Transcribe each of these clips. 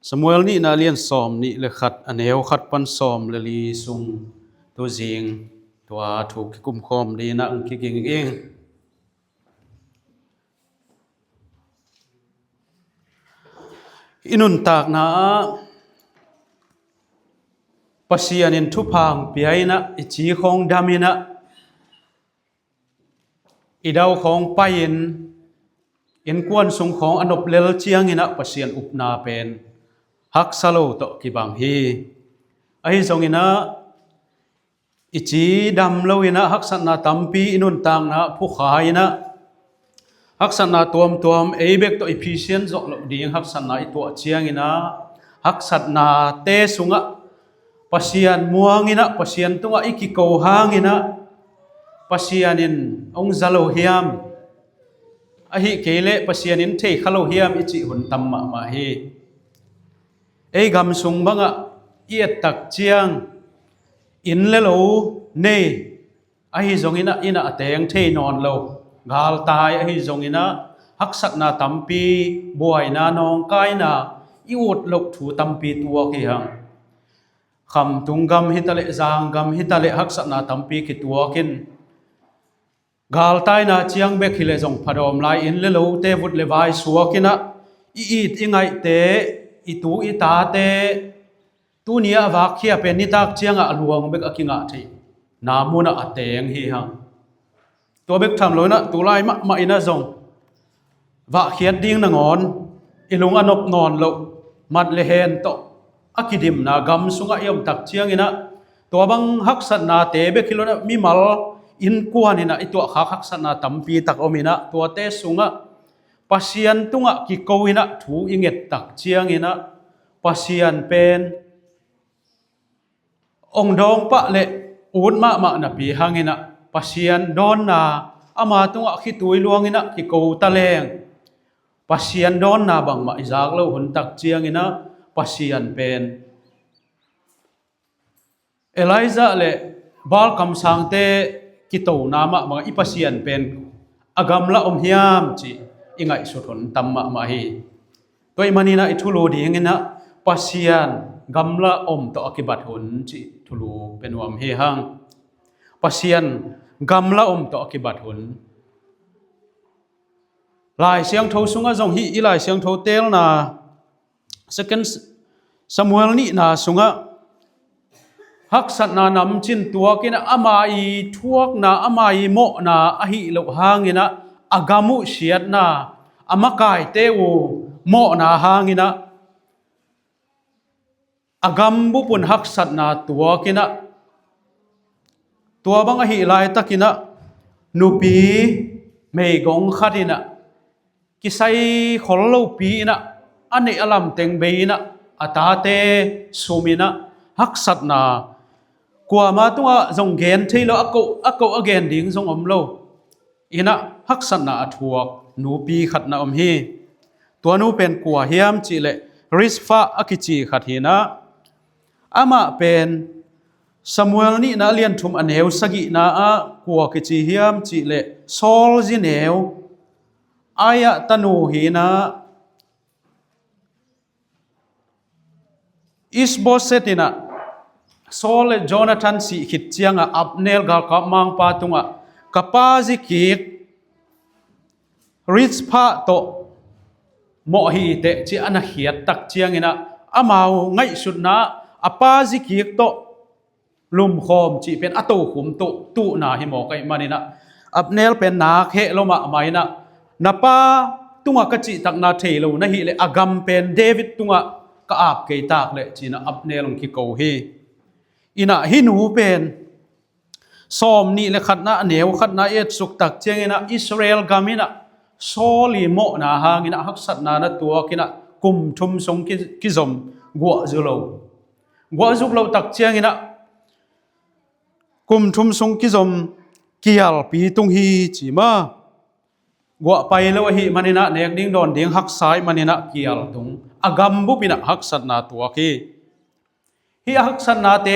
สมัยนี้นาเลียนซอมนี่เลยขัดอันเอวขัดปันซอมเลยลีซุงตัวเจียงตัวถูกกุมคอมดีนะคิดเองอินุนตากนะปัสยานินทุพังเปียนะอิจีของดามินะอิดาวของไปอินกวนสุงของอนบเลลเจียงอินะปัสยานอุปนาเป็นฮักสโลโตกิบังฮีไอซงอินะอิจีดำโลอินะฮักสันนาตัมปีอินุนตางนะผู้ขายนะฮักสันนาตัวมเอเบกตัวอิพิเชียนจอกลดีฮักสันนาอิตัวเจียงอินะฮักสันนาเตสุงะปัสยานมัวงินะปัสยานตุงะอิกิโกหางินะปัสยานินองซาโลเฮียมอหิเกเลปัสยานินเทคาโลเฮียมอิจิหุนตัมมะมาฮีเอกำสุงบังะเอียตักเจียงอินเลโลเนอหิจงอินะเตงเทนอนโลกาลตายอหิจงอินะฮักสักนาตัมปีบวยนานองกายนาอิอุดลกถูตัมปีตัวกิหังคำตุงกำฮิตาเลจางกำฮิตาเลฮักสักนาตัมปีกิตัวกินกาลตายนาเจียงเบกิเลจงพดอมไลอินเลโลเตวุดเลวายสัวกินะอีดอิงไงเตอิตูอิตาเตตูเนียวักเขียเป็นนิตักเจียงอะลวงเบกอกิงะทีนามุนะอเตงฮีฮังตัวเบกทำเลยนะตูไลมาอินะจงวักเขียดดิ้งนงอนอิลุงอนบนอนโลมัดเลเฮนโตอกิดิมนากำสุงะยมตักเจียงอินะตัวบังฮักสันนาเตเบกิโลนะมิมัลอินกวนอินะอิตัวฮักสันนาตัมปีตักอมินะตัวเตสุงะปัสยันตุงะกิโกวินะถูอิงเงตตักเจียงอินะปัสยันเป็นองดองปะเลอุดมะนะปีหังอินะปัสยันดอนนาอามาตุงะขิตุยลวงอินะกิโกตะเลงปัสยันดอนนาบังมะอิจากโลหุนตักเจียงอินะปัสยันเป็นเอไลซาเลบาลคำสังเตกิโตนามะบังอิปัสยันเป็นอากำละอมเฮียมจีอิงไงสุดหนตัมมะมาฮีตัวมันนี่นะอิทุลูดีอย่างนี้นะปัสยานกำละอมต่อกิบัตหนจิทุลูเป็นวามเฮหังปัสยานกำละอมต่อกิบัตหนลายเสียงโทสุงะจงฮีอีลายเสียงโทเตลนะsecond Samuelนี่นะสุงะฮักสัตนานำจินตัวกินะอามาอีทวกนะอามาอีโมนะอหิโลหางินะอากามุเชียดนาอามากายเตวโมนาหางินะอากามบุปุนฮักสัตนาตัวกินะตัวบังอหิลายตะกินะนุปีเมกงขัดินะกิไซขอลโลปีนะอันนี้อลัมเต็งเบนะอัตาเตสุมินะฮักสัตนากว่ามาตัวจงเกนที่เราอักโกอเกนดิ้งจงอมโลอินะฮักสันนาทวกนูปีขัดนาอมฮีตัวนูเป็นกัวเฮียมจิเลริสฟาอกิจิขัดฮีนะอามาเป็นซามูเอลนี่นะเลียนทุมอันเฮวสกินะกัวกิจิเฮียมจิเลโซลจิเนวอายะตนูฮีนะอิสโบเซตินะโซลโจนาธานสีขิดเจียงอับเนลกากับมังปาตุงกับปาจิกิกริสพาโตโมหิเตจิอันเขียดตักเจียงอินะอามาวไงสุดนะอปาจิกิกโตลุมโคมจีเป็นอตุขุมโตตุนาหิโมกไอมานี่นะอับเนลเป็นนาเคโลมาไม่นะนับปาตุงกจิตักนาเทโลนะฮิเลอากำเป็นเดวิดตุงกอาบเกยตากเลจีนะอับเนลงคิโกฮีอินะฮินูเป็นซอมนี่เลขัดนะเหนียวขัดนะเอ็ดสุกตักเจียงอินะอิสราเอลกามินะโซลีโมนาหางินะฮักสัตนานะตัวกินะกุมทุมสงกิจมกัวจุโลตักเจียงอินะกุมทุมสงกิจมกิยลปีตุงฮีจีมากัวไปแล้วฮีมันนี่นะเนกดิ้งดอนดิ้งฮักซ้ายมันนี่นะกิยลตุงอากำบุปินะฮักสัตนาตัวกีฮีฮักสัตนาเต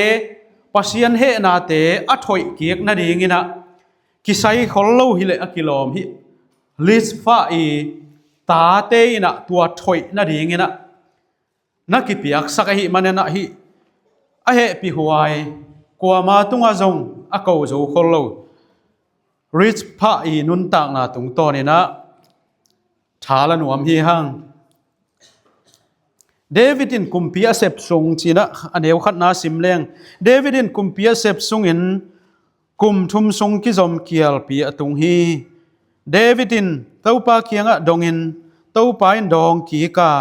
ปัสยันเฮนาเตอัถอยเกียกนาดีงินะกิไซขอลโลฮิเลอกิโลมฮิลิสฟ้าอีตาเตนะตัวถอยนาดีงินะ นักกิปิยักสักหิมันนะหิอะเหปิหวยกัวมาตุงอาจงอะเกาโจคนโลริชพะอีนุนตากนาตุงตอนี่นะชาละหนวมฮีหังเดวิดินกุมพิยาเสพซุงจีนะอันเดียวขัดนาสิมเลงเดวิดินกุมพิยาเสพซุงอินกุมทุมซุงกิจอมเกียลปีอตุงฮีเดวิดินเต้าปาเคียงอะดงอินเต้าปาอินดองกีกา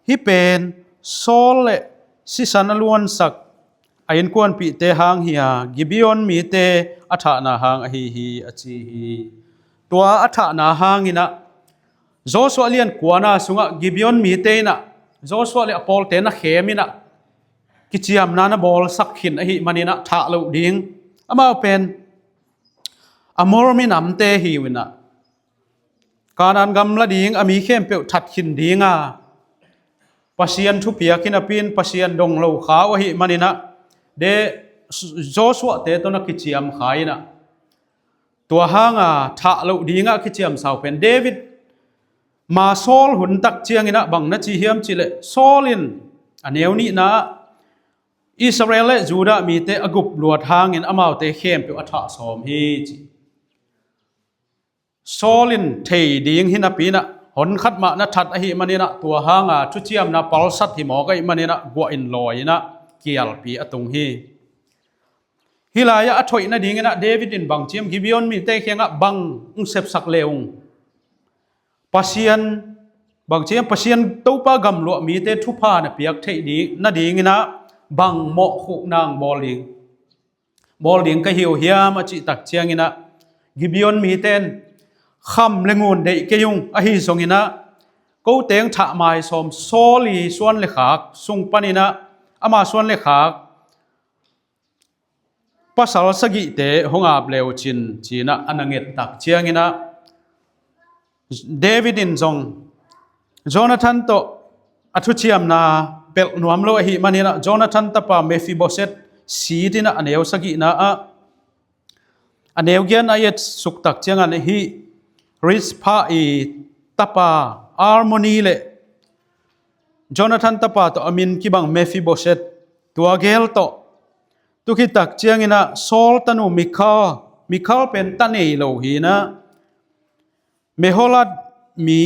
ฮิเป็นโซลเลสิสันอลวนสักอายินกวนปีเตหางเฮียกิบิออนมีเตอัฐานาหางอฮีฮีอจีฮีตัวอัฐานาหางอินะโจสวเลียนกวนาสุงะกิบิออนมีเตนะโจสวเลอปอลเตนะเขมินะกิจิยมนานะบอลสักขินอหิมันินะทะลุดิงอามาเป็นอมอร์มินำเตฮีวินะการอันกำละดิงอามีเข้มเปียวทัดขินดิงาปัสยันทุเปียกินอปินปัสยันดงโลขาวอหิมันินะเดโจสวเตตนะกิจิยมขายนะตัวหางาทะลุดิงากิจิยมสาวเป็นเดวิดมาโซลหุ่นตักเจียงอินะบังนะจีเฮียมจิเลโซลินอันเอวนี้นะอิสราเอลและจูดามีเตอกุบลวดหางอินอมาวเตเข้มเปียวอัฐสอมฮีจิโซลินเทดิงหินะปีนะหนขัดมานะทัดอหิมันนี่นะตัวหางาชุเจียมนะปอลสัตหิหมอก็อิมันนี่นะกัวอินลอยนะเกียลปีอตุงฮีฮิลายะอถอยนะดิงนะเดวิดอินบังเจียมกิบิออนมีเตเคียงะบังอุเซบสักเลวปัสยันบางเชียงปัสยันตู้ปากำลัวมีเตทุพานะเปียกเทดีน่าดีงี้นะบังโมขุนางบอลลิงก็หิวเฮียมาจิตักเชียงงี้นะกิบิออนมีเตนคำเลงูนเด็กเกยุงอหิสงงี้นะกูเตงฉะไม้สมโซลีส่วนเลขากสุงปนินะอามาส่วนเลขากภาษาสกิเตหงอาบเลวจินจีนะอันนังเงตตักเชียงงี้นะเดวิดินจงโจนาธานโตอัตุชิยมนาเปลนวมโลหิมันนี่นะโจนาธานตปาเมฟิโบเซตสีดินะอันเอวสกินะอันเอวเกียนอายะสุกตักเจียงอันฮีริสพาอีตปาอาร์โมนีเลโจนาธานตปาโตอามินกิบังเมฟิโบเซตตัวเกลโตตุกิตักเจียงนะโซลตันูมิคาลเป็นตันเอโลฮีนะเมโฮลัดมี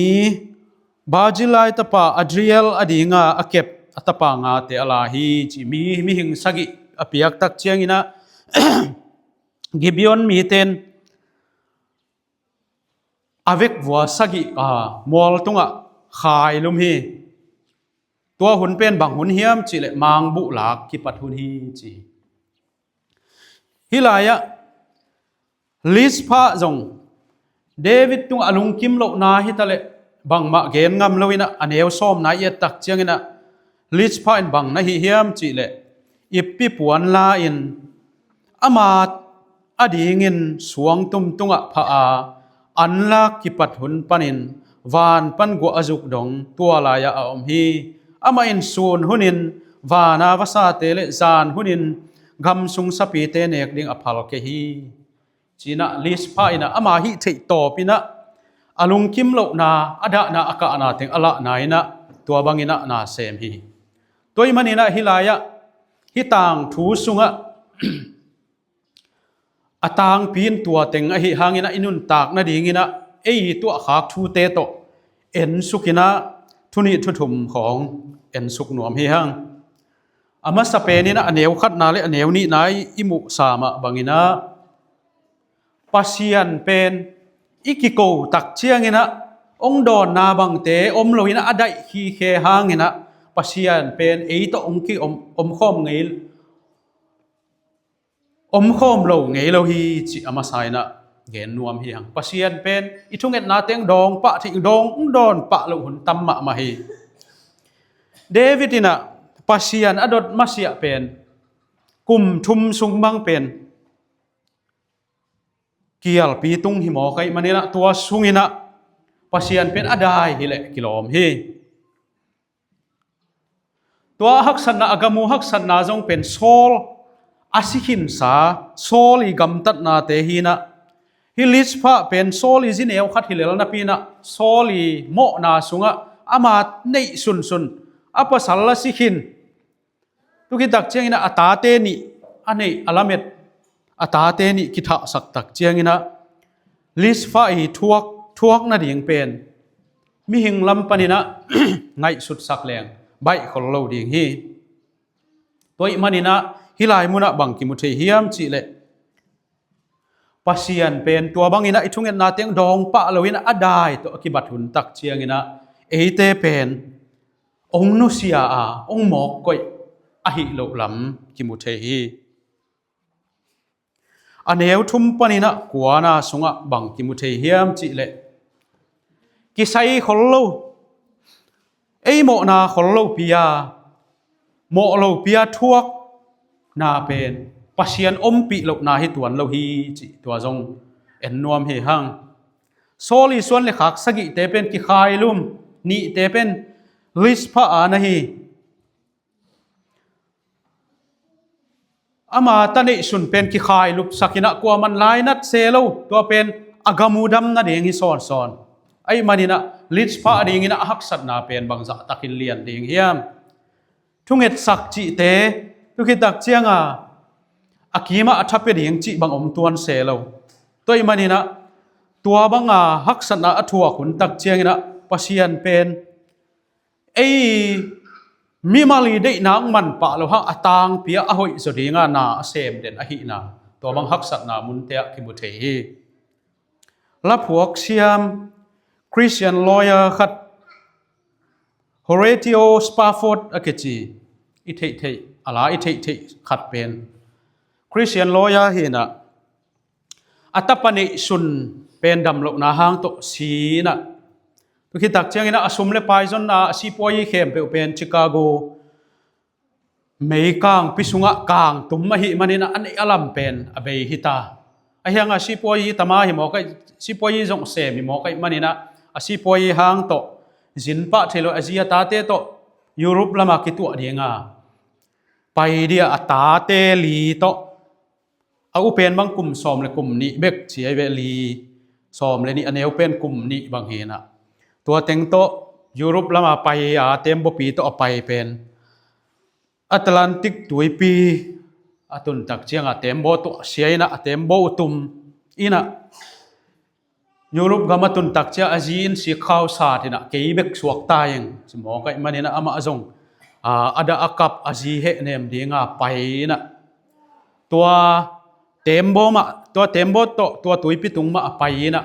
บาจิลายตปาอัดเรียลอดีงาอเก็บอัตปางาเตอลาฮีจิมีหิงสกิอภิยักตักเชียงอินะ กิบิออนมีเตนอเวกวัวสกิมอลตุงะขายลุมฮีตัวหุ่นเป็นบังหุ่นเฮียมจิเลมังบุลากกิปัดหุ่นฮีจิฮิลายะลิสพาจงเดวิดตุงอลุงกิมโลนาฮิตะเลบังมะเกนงามโลวินะอันเอวซ้อมนาเยตักเจียงนะลิสพาอินบังนะฮิเฮียมจิเลอิปปิปวนลาอินอามาดอดีงินสวงตุมตุงะพะอาอันลากกิปัดหุนปันินวานปันกัวอจุกดงตัวลายะอมฮีอามาอินซูนหุนินวานาวาซาเตเลจานหุนินกำสุงสปีเตเนกดิงอภัลเกฮีจีน่าลิสพาอินะอามาฮิเทตอปินะอลุงคิมโลนาอดะนาอากานาเตงอละนายนะตัวบังอินะนาเซมฮีตัวอิมันอินะฮิลายะฮิตางทูสุงะอตางปีนตัวเต็งอหิหางอินะอินุนตากนาดีงินะเอตัวขากทูเตโตเอ็นสุกินะทุนิทุถุมของเอ็นสุกหนวมฮิหังอามาสเปนินะอเนวขัดนาเลอเนวนี้นายอิมุสามะบังอินะปัสยันเป็นอิกิโกตักเชียงอินะองดอนนาบังเตอมโลอินะอดัยฮีเคหางอินะปัสยันเป็นเอตองกิอมข้อมไงอมข้อมโลไงโลฮีจิอามาไซนะเกนนวมฮีหังปัสยันเป็นอิทุงเอ็ดนาเตงดองปะทิงดองดอนปะโลหุนตัมมะมาฮีเดวิดินะปัสยันอดดมาเสียเป็นกุมทุมสุงบังเป็นเกียลปีตุงหิมอไกมันนี่นะตัวสุงินะปัสยันเป็นอดายฮิเลกิโลมฮีตัวฮักษณะอากามูฮักษณะจงเป็นโซลอาศิหินสาโซลอีกัมตัดนาเตฮีนะฮิลิสพะเป็นโซลอีจินเอวขัดฮิเลลนะปีนะโซลีโมนาสุงะอามาในสุน apasal la sikhin tuki tak chiang ina atate ni anei alamet atate ni kitha sak tak chiang ina lis fa hi thuak na ding pen mi hing lam panina ngai sut sak leng bai khol lo ding hi toi manina hilai muna bangki mu the hiam chi le pasian pen tua bangina ithungen na teng dong pa loina adai to akibat hun tak chiang ina eite pen ong nu sia a ong mok koi a hi lo lam ki mu the hi aneu thum panina kuana sunga bangki mu the hiam chi le ki sai khol lo ei mo na khol lo pia mo lo pia thuak na pen pasian pi lo na hi tuan lo hi chi tua jong en nuam he hang soli suan le khak sagi te pen ki khai lum ni te pen lis pha ana hi ama tane sun pen ki khai lup sakina kwa man lai nat selo to pen agamudam na ding hi son ai manina lis pha ding ina hak sat na pen bangza takin lian ding hiam thunget sak chi te tu ki tak chianga akima athape ding chi bang om tuan selo toi manina tua banga hak sat na athua kun tak chiangina pasian pen ei mi mali dei nang man pa lo ha atang pia a hoi so dinga na sem den a hi na to bang hak sat na mun te ki mu the hi la phuak siam Christian lawyer khat Horatio Spafford akechi i thei ala i thei khat pen Christian lawyer hi na atapani sun pen dam lo na hang to si na khi tak chiang ina asum le pai zon na si poi khem pe pen Chicago mei kang pisunga kang tumma hi manina an alam pen abei hita ahyanga si poi tama hi mo kai si poi jong se mi mo kai manina asi poi hang to jin pa thelo azia ta te to Europe lama ki tu dinga pai dia atate li to au pen bang kum som le kum ni bek chi ai ve li som le ni aneu pen kum ni bang he na tua teng to Europe lama pai a tembo pi to pai pen Atlantic tuipi atun tak chiang a tembo to siaina a tembo utum ina Europe gamatun tak chia azin si khaw sa thina keibek suak tayeng simo kai manina ama azong ada akap azi he nem dinga pai na tua tembo to tua tuipi tungma pai na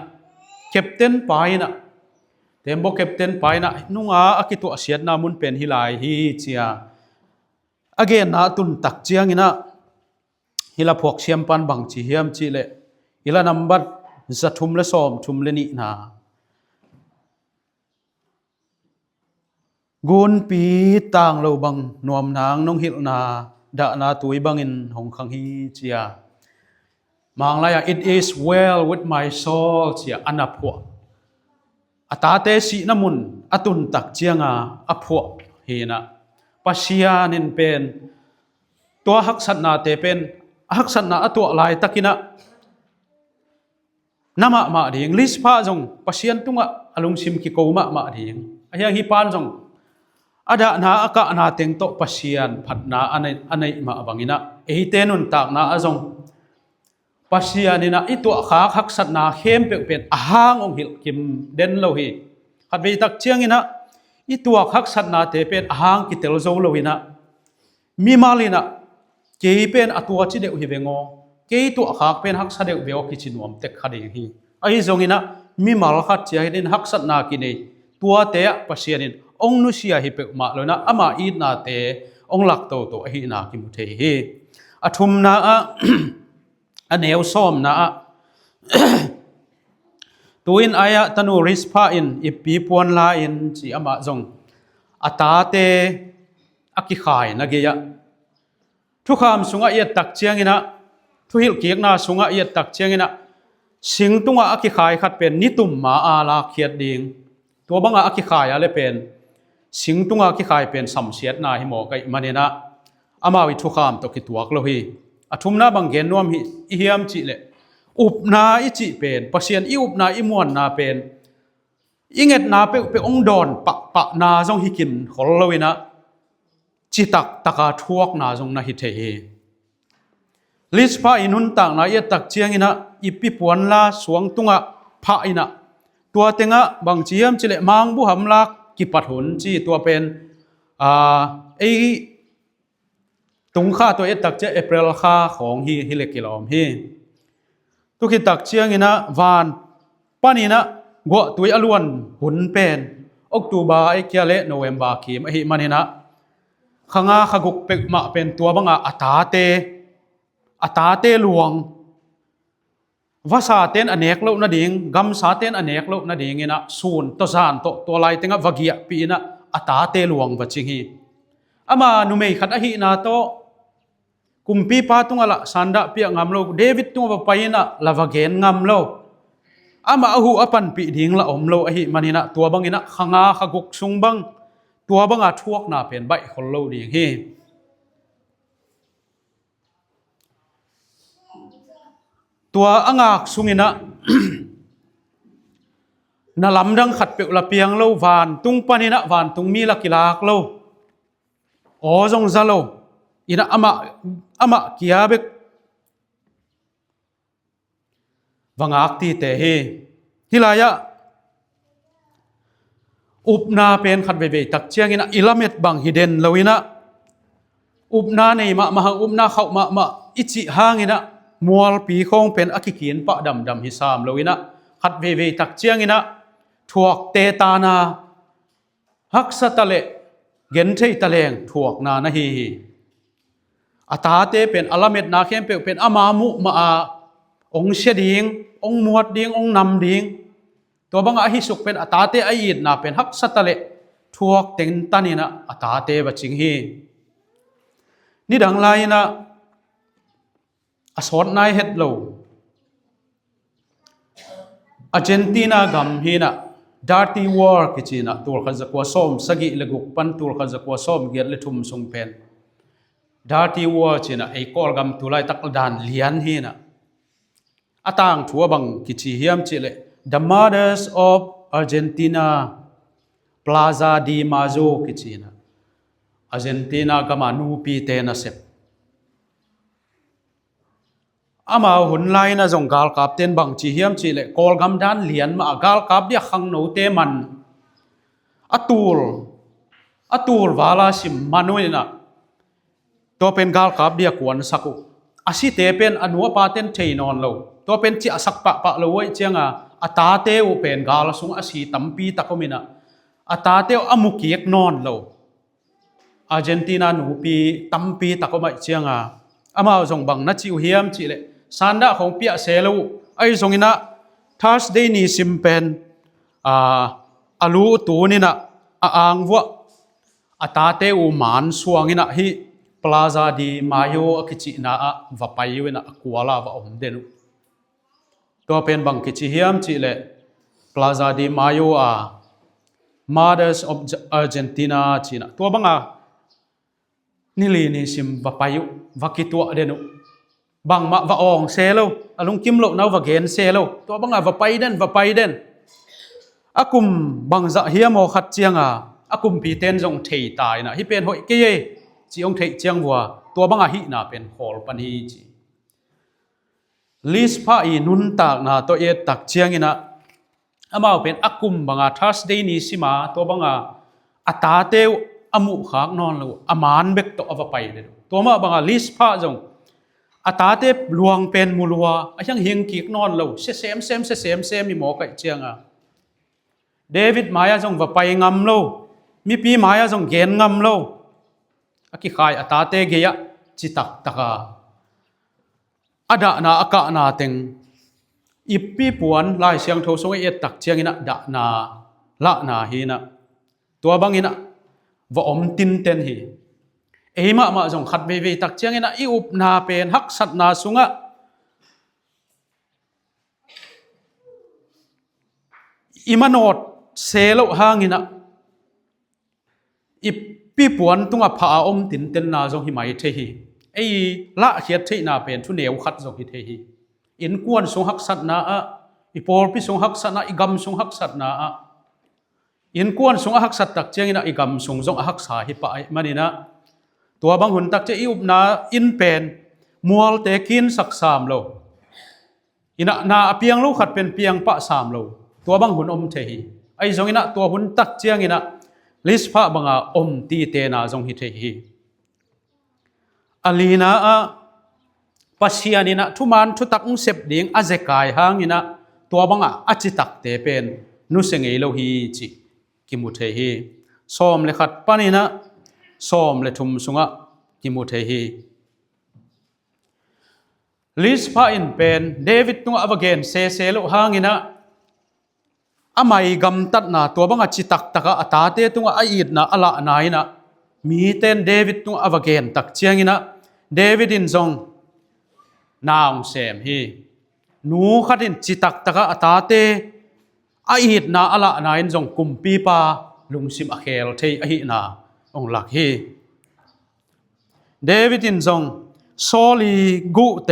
captain pai na tembo captain pai na nunga akitu asiat na mun pen hilai hi chia again na tun tak chiang ina hila phok siam pan bang chi hiam chi le ila number zathum le som thum le ni na gun pi tang lo bang nuam nang nong hil na da na tui bangin hong khang hi chia manglaya it is well with my soul chia anapho atate si namun atun tak chianga apho hina pasianin pen to hak sat na te pen hak sat na atwa lai takina nama ma ding lis pha jong pasian tunga alung sim ki ko ma ding aya hi pan jong ada na aka na teng to pasian phatna anai ma bangina ei tenun tak na ajong pasianina itu kha hak sat na khem pe pen ahang ong hil kim den lo hi khat be tak chiang ina itu hak sat na te pen ahang ki tel zo lo ina mi malina ke pen atua chi de hi bengo ke tu khak pen hak sa de be o ki chinuam tek khade hi ai zongina mi mal khat chia hin hak sat na ki nei tua te pasianin ong nu sia hi pe ma lo na ama I na te ong lak to hi na ki mu the hi athum na a aneu som na a tuin aya tanu rispa in ipi pon la in chi ama zong atate aki khai na ge ya thu kham sunga ya tak chiang ina thu hil kiek na sunga ya tak chiang ina sing tunga aki khai khat pen ni tum ma ala khiat ding to banga aki khai ale pen sing tunga ki khai pen sam siat na hi mo kai manena ama wi thu kham to ki tuak lo hi athumna bang gen nom hi hiam chi le upna I chi pen pasien I upna I muan na pen inget na pe ong don pa na jong hikin khol loina จิตักตะกาทวกนาจงนะฮิเทฮีลิสพาอินุนตักนาเอตักเจียงอินะอิปิปวนลาสวงตุงะพะอินะตัวเตงะบางเจียมจิเลมังบุหำลักกิปัดหุนจีตัวเป็นไอตุงค่าตัวเอตักเจเอเปรลค่าของฮิเลกิลอมฮีตุกิตักเจียงอินะวานปานีนะกัวตัวอลวนหุนเป็นออกตูบาไอเกียเลโนเวมบาคิมไอฮิมันนะขงาขกุกเป็กมาเป็นตัวบังอัตาเตหลวงวาสาเตนอเนกโลนาดิงกัมสาเตนอเนกโลนาดิงนะสูนตัวซานตัวไลเตงวากียปีนะอัตาเตหลวงวัชิงฮีอามานุเมยขัดอหินาโตกุมปีปาตุงละสันดาเปียงามโลเดวิดตุงวาไปนะลาวาเกนงามโลอามาอหูอปันปีดิงละอมโลอหิมันนะตัวบังนะขงาขกุกซุงบังตัวบังอาทวกนาเป็นใบคนโลดิงฮีตัวอ่างากสุงินะ นาลำดังขัดเปียกละเปียงโลวานตุงปานินะวานตุงมีละกิลากโลโอจงซาโลอินะอามากิยาเบกวังอักตีเตฮีฮิลายะอุปนาเป็นขัดเบตักเชียงอินะอิลาเมตบังฮิเดนลวินะอุปนาในมะหังอุปนาเขามะอิจิหางอินะมัวปีคงเป็นอคิกินปะดำฮิสามลวินะขัดเวตักเจียงอินะถวกเตตานาฮักสตะเลเกนเทตะเลงถวกนานะฮีอัตาเตเป็นอลาเมตนาเข้มเป็นอามามุมาองเชดิงองมวดดิงองนำดิงตัวบังอาฮิสุกเป็นอัตาเตออีดนาเป็นฮักสตะเลถวกเต็งตันินะอัตาเตบัจิงฮีนี่ดังไลนะอสอดนายเฮ็ดโลอาร์เจนตินากัมฮีนะดาร์ตี้วอร์กิจินะตัวขันจักวาส้มสกิเลกุกปันตัวขันจักวาส้มเกียรติทุมทรงเป็นดาร์ตี้วอร์จินะไอ้กอลกัมตุไลตักดานเลียนฮีนะอาต่างทัวบังกิจิเฮียมจิเล The Mothers of Argentina Plaza de Mayoกิจินะอาร์เจนตินากัมนูปีเตนะเซปอามาหุ่นไลนะจงกาลกับเต้นบังจีเฮียมจีเลกอลกำดันเลียนมากาลกับเดียขังโนเตมันอตูลวาลาสิมมานุยนะตัวเป็นกาลกับเดียกวนสักุอาศิเตเป็นอนุปาเต้นเทนอนโลตัวเป็นจีสักปะโลไว้เจียงอาตาเตวเป็นกาลสุงอาศิตัมปีตะกมินะอาตาเตวอมุกิกนอนโลอาร์เจนตินาหนูปีตัมปีตะกมิเจียงอามาจงบังนัดจิวเฮียมจีเลสันดาของเปียเซลูไอ้ทรงนี้นะทัสเดนีซิมเป็นอาลูตัวนี้นะอ่างวัวอาตาเตอุมานสวงนี้นะฮีพลาซาดีมาโยอคิจินะวะไปอยู่นะกัวลาวะอมเดนุตัวเป็นบังกิจิเฮียมจิเลพลาซาดีมาโยMothers of Argentina จีนะตัวบังนิลีนิซิมวะไปอยู่วะกิตัวเดนุบางมะวะอองเซโลอลุงกิมโลนาววะเกนเซโลตัวบังวะไปเดนอากุมบังจะเฮียโมขัดเจียงอากุมปีเตนจงเทตายนะฮิเป็นหอยเกยจีองเทเจียงวัวตัวบังฮินะเป็นโคลปันฮีจีลิสพาอีนุนตากนะตัวเอตักเจียงนะอามาเป็นอากุมบังทัสเดนีสิมาตัวบังอัตาเตวอามุขากนอนโลอามานเบกตัววะไปเดนตัวมาบังลิสพาจงอาตาเตปลวงเป็นมูลัวไอ้ยังเฮงกิกนอนเราเซมมีหมอไก่เจียงเดวิดมายาจงว่าไปงำเรามีปีมายาจงเกนงำเราอากิขายอาตาเตเกียจิตักตะกาอดานาอากานาเต็งอิปปีปวนลายเสียงโทสงเอตักเจียงอินะดานาละนาฮีนะตัวบังอินะว่าอมตินเต็นฮีเอมาจงขัดเวตักเจียงนะอิอุปนาเป็นฮักสัตนาสุงะอิมานอดเซโลหางนะอิปีปวนตุงพาอมตินเต็นนาจงหิมายเทฮีไอละเขียดเทนาเป็นทุเนวขัดจงหิเทฮีอินกวนสุงฮักสัตนาอิปอลปิสุงฮักสัตนาอิกัมสุงฮักสัตนาอินกวนสุงฮักสัตตักเจียงนะอิกัมสุงจงฮักษาหิปะมันนะ ตัวบางหุ่นตักจะอิอุบนาอินเป็นมัวเตกินสัก3โลอินะนาเปียงลูกขัดเป็นเปียงปะ3โลตัวบางหุ่นอมเทหีไอ้จงอินะตัวหุ่นตักเจียงอินะลิสพะบังอาอมตีเตนาจงฮิเทหีอลีนาปัสยานินะทุมันทุตักอุเสบดิงอาเจกายหางอินะตัวบังอาอจิตักเตเป็นนุเสงเอโลฮีจิกิมุเทหีสอมเลขัดปานินะสอมเลทุมสุงะกิมุเทฮีลิสพาอินเป็นเดวิดตุงอวเกนเซเซโลหางินะอามัยกำตัดนาตัวบังอาจิตักตะกะอัตาเตตุงอาอิดนะอละนายนะมีเต้นเดวิดตุงอวเกนตักเชียงินะเดวิดินจงนางเซมฮีนูขัดินจิตักตะกะอัตาเตอาอิดนะอละนายจงกุมปีปาลุงซิมอเคลเทอหินาองหลักฮีเดวิดินจงโซลีกุเต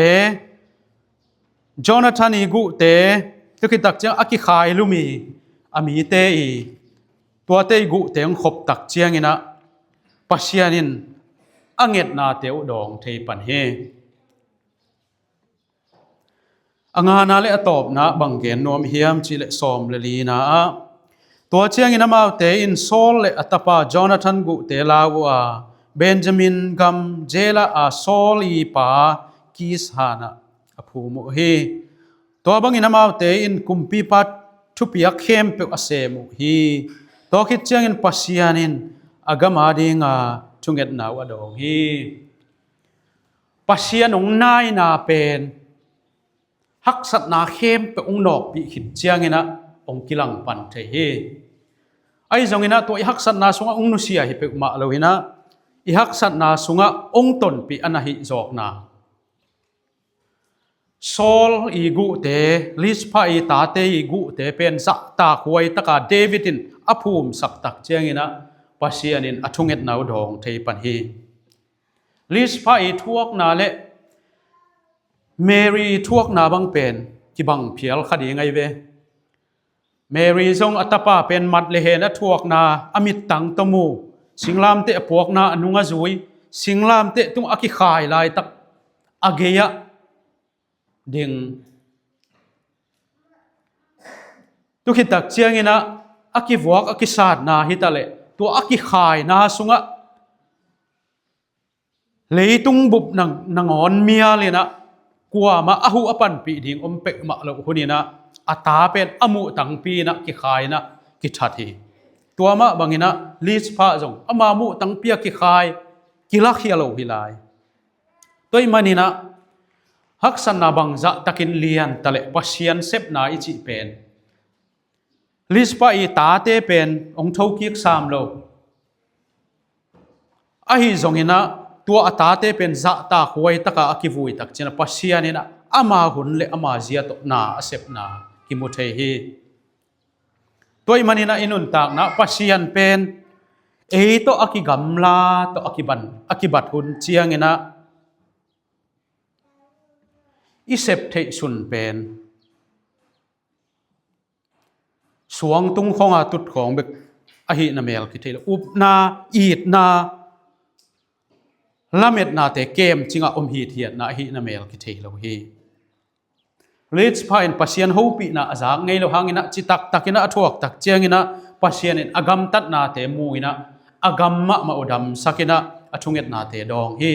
จอนาธานีกุเตตุกิตักเจียงอากิขายลุมีอามีเตอีตัวเตกุเตงขบตักเจียงอินะปัสยานินอังเงตนาเตอุดองเทปันเฮอังานาเลอตอบนะบังเกนนวมเฮียมจิเลสอมเลลีนาตัวเจียงอินะมาเตอินโซลเลอตปาจอนาธานกุเตลาวาเบนจามินกัมเจลาอาโซลีปากิสฮานะอภูมุเฮตัวบังอินมาเตอินกุมปีปัตทุปีอักเข้มเปอเสมุฮีตัวคิดเจียงอินปัสยานินอากามาดิงาทุงเอ็ดนาวดองฮีปัสยานงนายนาเป็นฮักสัตนาเข้มเปองนอกปีคิดเจียงอินะองกิลังปันเทเฮไอจงอินะตัวฮักสัตนาสงองนุเสียฮิเปมาเลวินะอิฮักสัตนาสุงะองตนปีอนาหิจอกนาโซลอีกุเตลิสพาอีตาเตอีกุเตเป็นสักตาควยตะกาเดวิดินอภูมิสักตักเจียงอินะปัสยานินอทุงเอ็ดนาวดองเทปันฮีลิสพาอีทวกนาเลเมรีทวกนาบังเป็นที่บังเพียลคดีไงเวเมรีทรงอัตปาเป็นมัดเลเฮนะทวกนาอมิตตังตมูสิงลามเตะพวกนาอนุงาจุยสิงลามเตะตุงอกิขายลายตักอเกียดิงตุกิตักเชียงอินะอกิวอกอกิศาสนาฮิตาเลตัวอกิขายนาสุงะเลยตุงบุบนางอนเมียเลยนะกลัวมาอหุอปันปีดิงอมเปกมาเลวคนนี้นะอัตาเป็นอมุตังปีนะกิขายนะกิชัดฮีตัวมาบางอินะลิสพาจงอามามุตังเปียกิขายกิลักเฮียโลฮิลายตัวมันนี่นะฮักษณะบังจะตะกินเลียนตะเลปัสยันเซปนาอิจิเป็นลิสพาอีตาเตเป็นองค์ทกิก3โลอหิจงอินะตัวอัตาเตเป็นจะตาควยตะกาอกิวุยตักจินะปัสยันนี่นะอามาหุนเลอามาเจียตนาเซปนากิมุเทฮีตัวมันนี่นะอินุนตากนะปัสยันเป็นโตอกิกัมลาโตอกิบัตหุนเจียงอินะอิเซปเทสุนเป็นสวงตุงของอาตุดของเบกอหินาเมลกิเทลอุบนาอีดนาละเม็ดนาเตเกมจิงอมฮีเทียนาอหินาเมลกิเทลฮีลิสพาอินปัสยันฮูปีนาอาจากไงเราหางินะจิตักตักินะทวกตักเจียงินะปัสยันอากำตัดนาเตมูอินะอากำมะมาอุดมสักินะอทุงเอ็ดนาเตดองฮี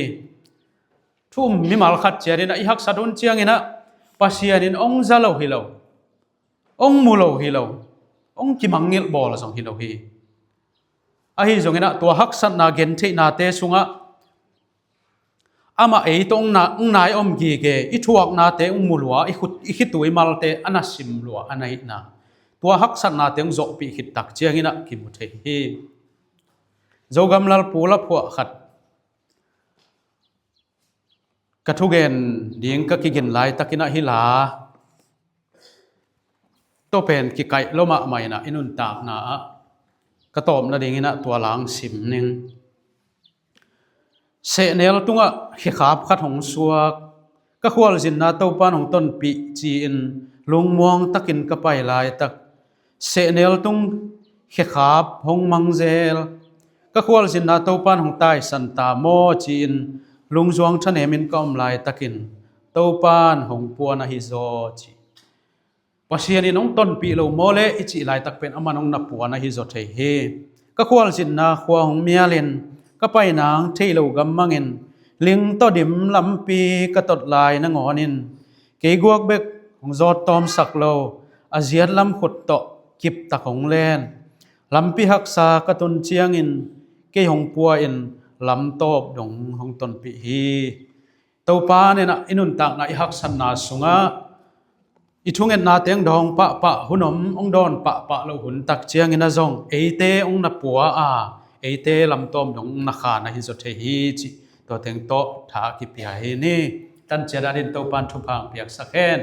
ทุ่มมิมาลขัดเจรินะอิฮักสัดุนเจียงินะปัสยันองซาโลฮิโลองมูโลฮิโลองกิมังเงลบอลสองฮิโลฮีอหิจงอินะตัวฮักสัตนาเกนเทนาเตสุงะอามาตรงนายอมกีเกอิทวกนาเตอุมุลัวอิขิตุยมาลเตอนาสิมลัวอนาหินาตัวฮักสัตนาเตงโจปีขิตักเจียงินะกิมุเทฮีโจกำลัลปูละพวกขัดกระทุเกนดิงก็กิกินไลตักินะฮิลาตัวเป็นกิไกโลมาใหม่นะอินุนตากนะกระตอมนะดิงินะตัวหลังสิมนึงเสเนลตุงะขิขาบขัดหงสวกก็ควรสินนาเต้าปานของต้นปีจีนลุงมวงตักินกระไปลายตักเสเนลตุงขิขาบหงมังเจล ka khwal sin na to pan hong tai san ta mo chin lung zuang than emin kom lai takin to pan hong puan a hi zo chi pasian in ong ton pi lo mole ichi lai tak pen amanong na puan a hi zo thei he ka khwal sin na khwa hong mialin ka pai nang theilo gam mangin ling to dim lampi ka tot lai na ngonin ke guak bek hong zot tom sak lo aziat lam khut to kip tak hong len lampi hak sa ka tun chiang in ke hong pua in lam top dong hong ton pi hi to pa ne na inun tak na i hak san na sunga i thungen na teng dong pa hunom ong don pa lo hun tak chiang in a zong eite ong na pua a eite lam tom dong na kha na hi zo the hi chi to teng to tha ki pia he ni tan chera din to pan thu phang piak sakhen